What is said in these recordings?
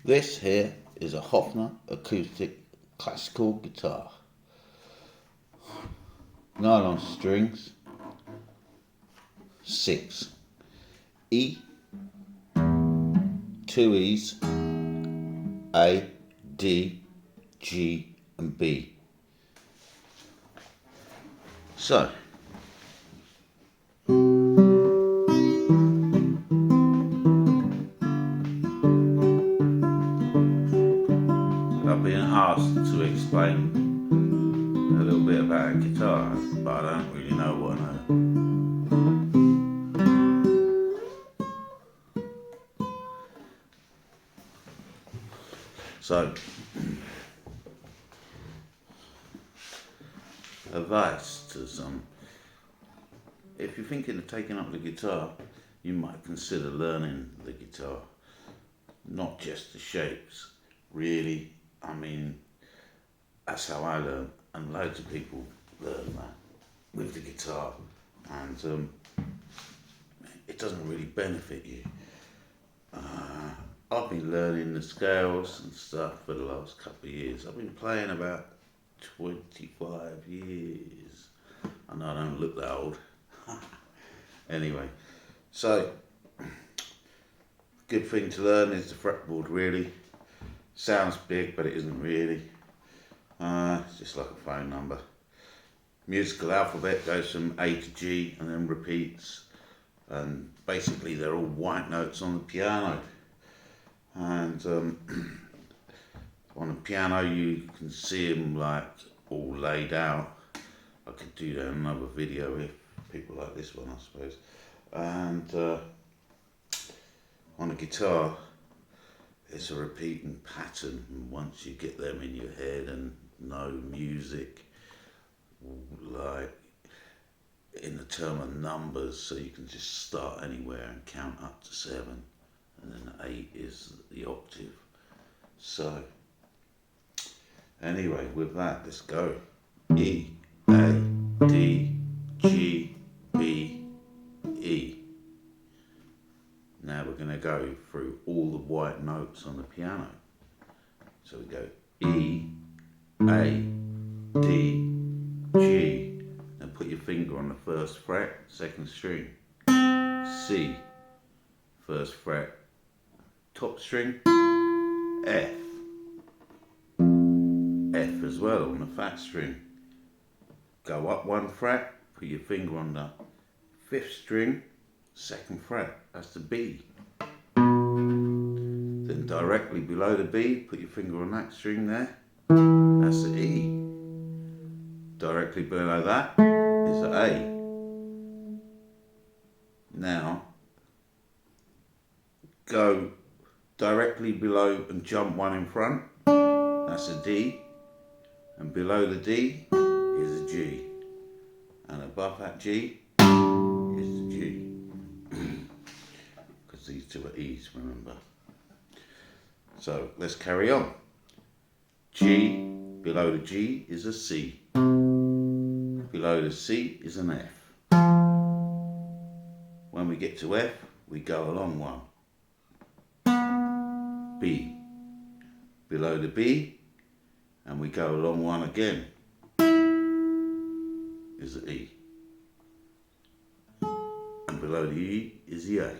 This here is a Hofner acoustic classical guitar. Nylon strings, 6. E, 2 E's, A, D, G and B. So, I've been asked to explain a little bit about a guitar, but I don't really know what I know. So, advice to some. If you're thinking of taking up the guitar, you might consider learning the guitar, not just the shapes. Really, I mean, that's how I learn, and loads of people learn that with the guitar, and it doesn't really benefit you. I've been learning the scales and stuff for the last couple of years. I've been playing about 25 years. I know I don't look that old. Anyway, so good thing to learn is the fretboard. Really sounds big, but it isn't really. It's just like a phone number. Musical alphabet goes from A to G and then repeats, and basically they're all white notes on the piano. And on the piano you can see them like all laid out. I could do that in another video if people like this one, I suppose. And on a guitar it's a repeating pattern, and once you get them in your head and know music, like in the term of numbers, so you can just start anywhere and count up to 7, and then 8 is the octave. So anyway, with that, let's go. E, A, D, G, B, E. Now we're going to go through all the white notes on the piano. So we go E, A, D, G, and put your finger on the first fret, second string. C, first fret, top string. F, F as well on the fat string. Go up 1 fret, put your finger on the 5th string, 2nd fret, that's the B. Then directly below the B, put your finger on that string there, that's the E. Directly below that is the A. Now, go directly below and jump 1 in front, that's a D. And below the D is a G. And above that G is the G. Because these two are E's, remember. So let's carry on. G, below the G is a C. Below the C is an F. When we get to F, we go along 1. B. Below the B, and we go along 1 again, is the E. And below the E is the A.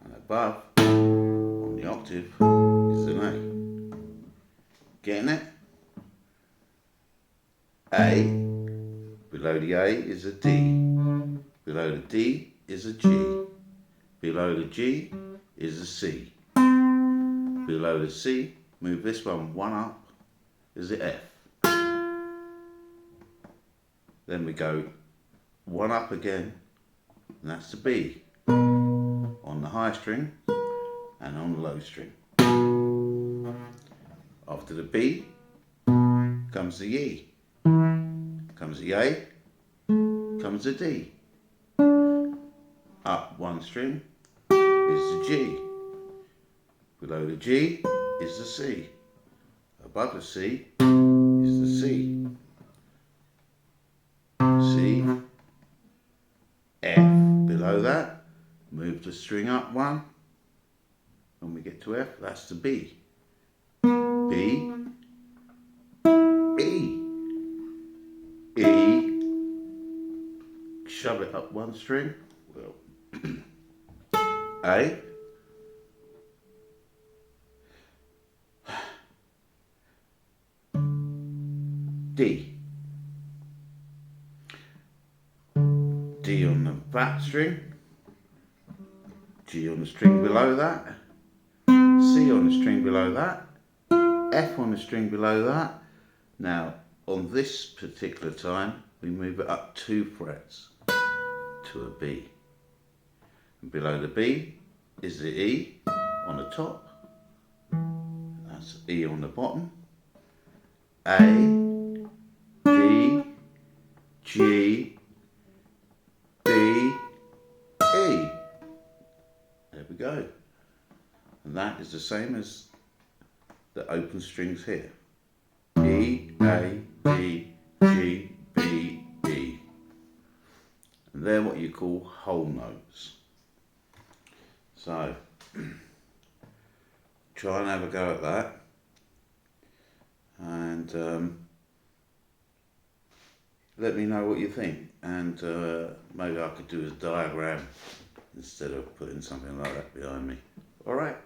And above, on the octave, is an A. Getting it? A, below the A is a D. Below the D is a G. Below the G is a C. Below the C, move this one up, is the F. Then we go 1 up again, and that's the B. On the high string and on the low string. After the B comes the E. Comes the A, comes the D. Up 1 string is the G. Below the G is the C. Above the C is the C. C, F. Below that, move the string up 1 when we get to F, that's the B. B, E. E, shove it up one string, well, A, D. D on the flat string, G on the string below that, C on the string below that, F on the string below that. Now, on this particular time, we move it up 2 frets to a B. And below the B is the E on the top, that's E on the bottom, A, D, G, B, E. There we go. And that is the same as the open strings here. E, A, D, G, B, E. And they're what you call whole notes. So, try and have a go at that. And let me know what you think. And maybe I could do a diagram instead of putting something like that behind me. Alright.